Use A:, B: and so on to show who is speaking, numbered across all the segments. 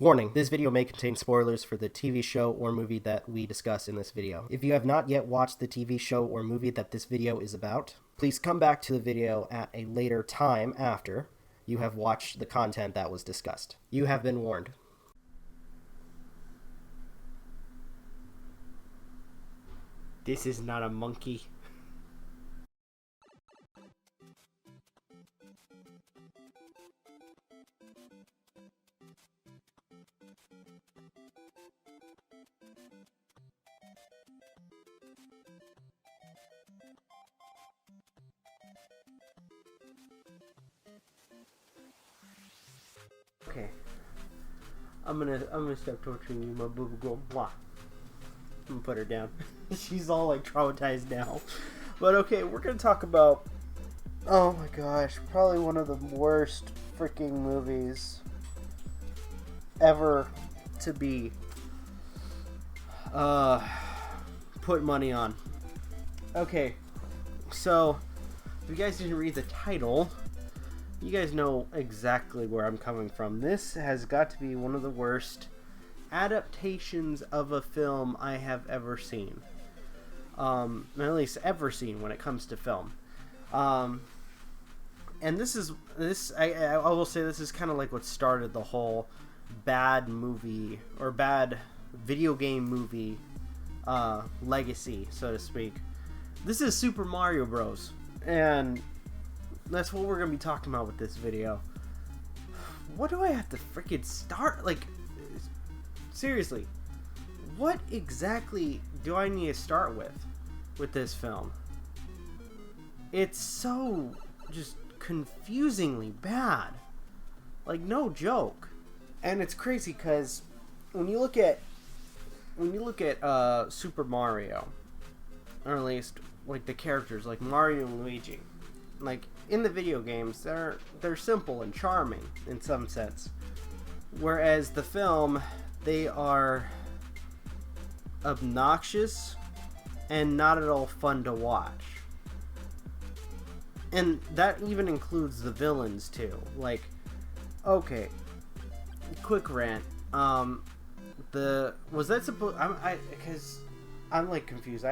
A: Warning, this video may contain spoilers for the TV show or movie that we discuss in this video. If you have not yet watched the TV show or movie that this video is about, please come back to the video at a later time after you have watched the content that was discussed. You have been warned. This is not a monkey. Okay, I'm gonna stop torturing you, my boo girl. Mwah. I'm gonna put her down. She's all like traumatized now. But okay, we're gonna talk about, oh my gosh, probably one of the worst freaking movies ever to be put money on. Okay, so if you guys didn't read the title, you guys know exactly where I'm coming from. This has got to be one of the worst adaptations of a film I have ever seen. At least ever seen when it comes to film. And I will say this is kind of like what started the whole bad movie or bad video game movie legacy, so to speak. This is Super Mario Bros. And that's what we're going to be talking about with this video. What do I have to freaking start? Like, seriously, what exactly do I need to start with this film? It's so just confusingly bad. Like, no joke. And it's crazy because when you look at Super Mario, or at least like the characters like Mario and Luigi, like in the video games, they're simple and charming in some sense, whereas the film, they are obnoxious and not at all fun to watch. And that even includes the villains too. Like, okay, quick rant. Was that supposed? Because I'm like confused.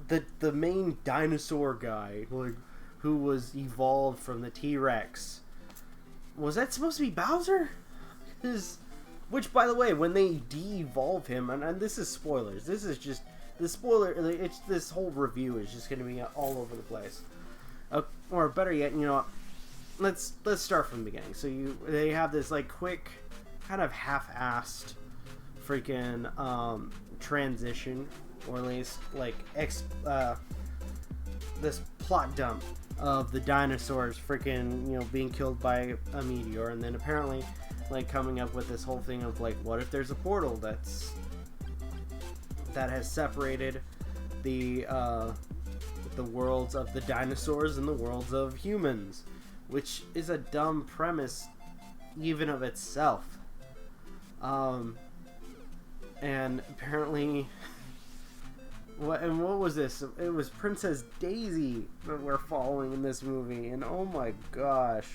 A: The main dinosaur guy, like, who was evolved from the T-Rex, was that supposed to be Bowser? Which, by the way, when they de-evolve him, and this is spoilers. This is just the spoiler. This whole review is just going to be all over the place. Or better yet, you know, let's start from the beginning. So they have this like quick, kind of half-assed, freaking transition. Or at least, like, this plot dump of the dinosaurs freaking, you know, being killed by a meteor. And then apparently, like, coming up with this whole thing of, like, what if there's a portal that has separated the worlds of the dinosaurs and the worlds of humans. Which is a dumb premise, even of itself. And apparently... What was this? It was Princess Daisy that we're following in this movie, and oh my gosh,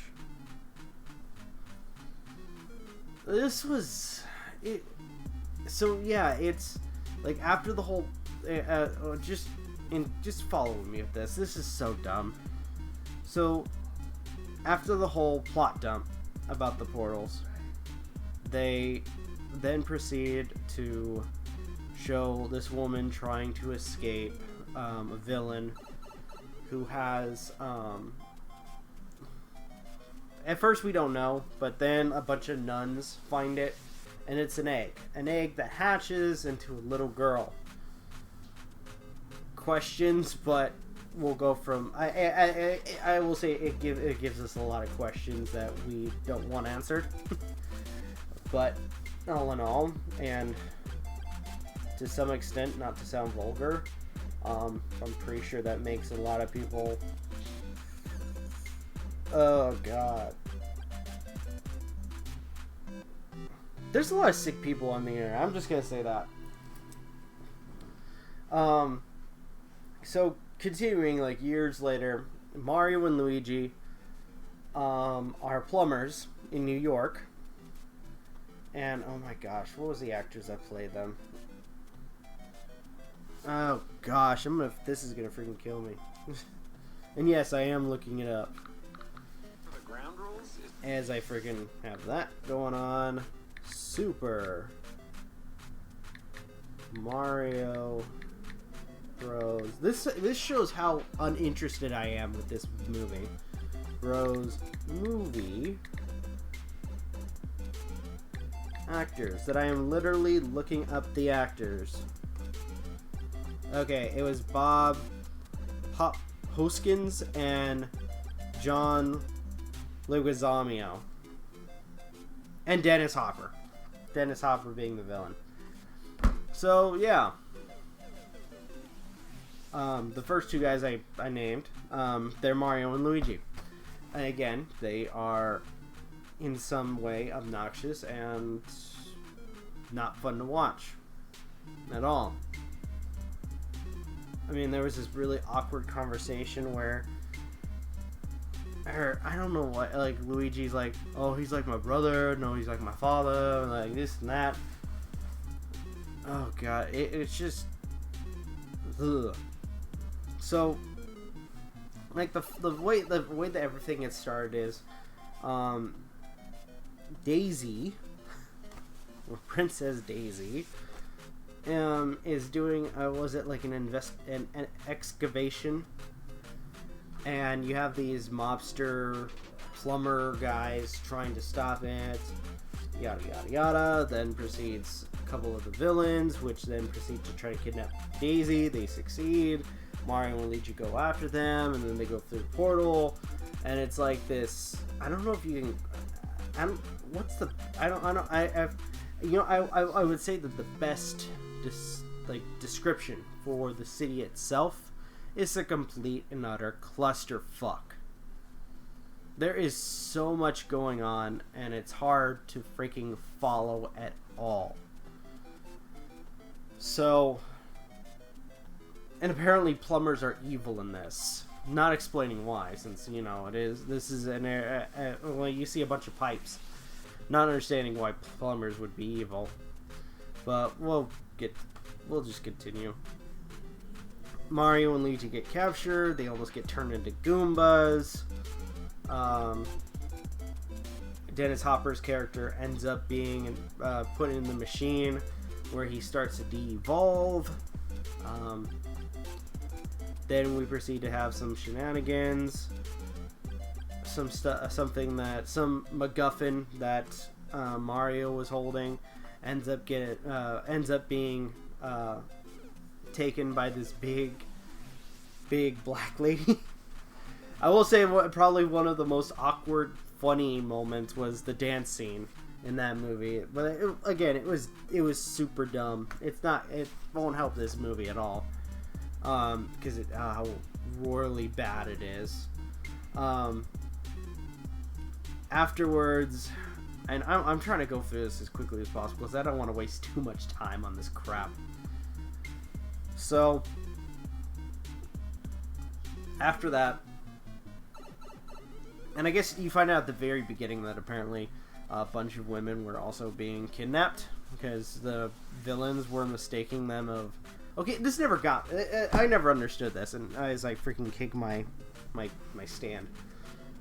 A: this was it. So yeah, it's like after the whole, just follow me with this. This is so dumb. So after the whole plot dump about the portals, they then proceed to show this woman trying to escape a villain who has at first we don't know, but then a bunch of nuns find it, and it's an egg that hatches into a little girl. Questions, but we'll go from I will say it gives us a lot of questions that we don't want answered. But all in all, and to some extent, not to sound vulgar, I'm pretty sure that makes a lot of people, oh god, there's a lot of sick people on the internet, I'm just gonna say that. So continuing, like, years later, Mario and Luigi are plumbers in New York, And oh my gosh, what was the actors that played them? Oh gosh, this is gonna freaking kill me. And yes, I am looking it up. As I freaking have that going on. Super Mario Bros. This shows how uninterested I am with this movie. Bros movie actors. That I am literally looking up the actors. Okay, it was Bob Hoskins and John Leguizamo. And Dennis Hopper. Dennis Hopper being the villain. So, yeah. The first two guys I named, they're Mario and Luigi. And again, they are in some way obnoxious and not fun to watch. At all. I mean, there was this really awkward conversation where I don't know what, like, Luigi's like, oh, he's like my brother, no, he's like my father, and like this and that. Oh god, it's just ugh. So like the way that everything gets started is Daisy, or Princess Daisy, is doing was it like an excavation, and you have these mobster plumber guys trying to stop it, yada yada yada. Then proceeds a couple of the villains, which then proceed to try to kidnap Daisy. They succeed. Mario and Luigi go after them, and then they go through the portal, and it's like this. I don't know if you can. I would say that the best description for the city itself is a complete and utter clusterfuck. There is so much going on, and it's hard to freaking follow at all. So, and apparently plumbers are evil in this. Not explaining why, since, you know, this is well, you see a bunch of pipes. Not understanding why plumbers would be evil. But we'll just continue. Mario and Luigi get captured. They almost get turned into Goombas. Dennis Hopper's character ends up being put in the machine, where he starts to de-evolve. Then we proceed to have some shenanigans, some MacGuffin that Mario was holding ends up being taken by this big black lady. I will say probably one of the most awkward, funny moments was the dance scene in that movie. But it was super dumb. It won't help this movie at all, because how royally bad it is. Afterwards, and I'm trying to go through this as quickly as possible because I don't want to waste too much time on this crap. So after that, and I guess you find out at the very beginning that apparently a bunch of women were also being kidnapped because the villains were mistaking them of... Okay, this never got... I never understood this, and as I freaking kick my stand.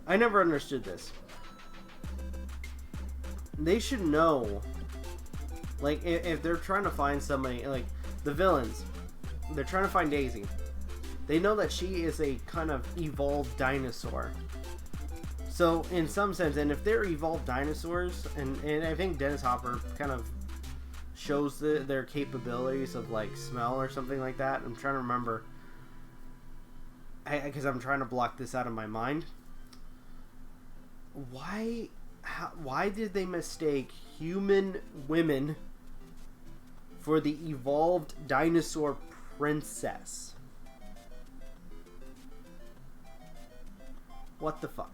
A: I never understood this. They should know, like, if they're trying to find somebody, like, the villains, they're trying to find Daisy. They know that she is a kind of evolved dinosaur. So, in some sense, and if they're evolved dinosaurs, and I think Dennis Hopper kind of shows their capabilities of, like, smell or something like that. I'm trying to remember, because I'm trying to block this out of my mind. Why did they mistake human women for the evolved dinosaur princess? What the fuck?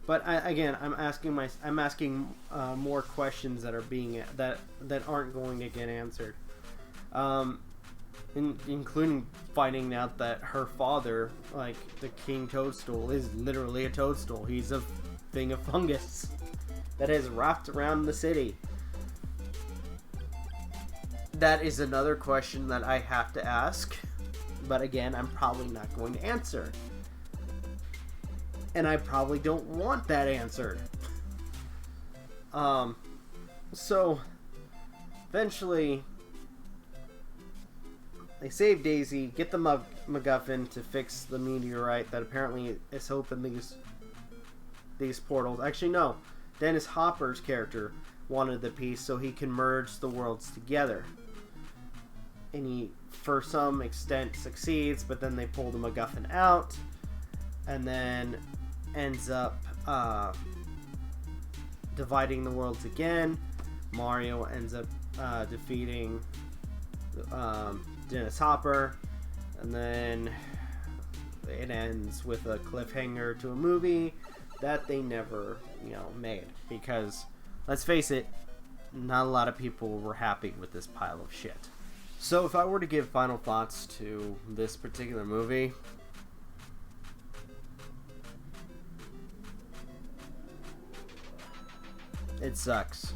A: But I'm asking more questions that are that aren't going to get answered, including finding out that her father, like the King Toadstool, is literally a toadstool. He's a thing of fungus. that has wrapped around the city? That is another question that I have to ask. But again, I'm probably not going to answer. And I probably don't want that answered. So, eventually, they save Daisy, get the MacGuffin to fix the meteorite that apparently is opening these portals. Actually, no. Dennis Hopper's character wanted the piece so he can merge the worlds together. And he, for some extent, succeeds, but then they pull the MacGuffin out, and then ends up dividing the worlds again. Mario ends up defeating Dennis Hopper, and then it ends with a cliffhanger to a movie that they never, made. Because, let's face it, not a lot of people were happy with this pile of shit. So if I were to give final thoughts to this particular movie, it sucks.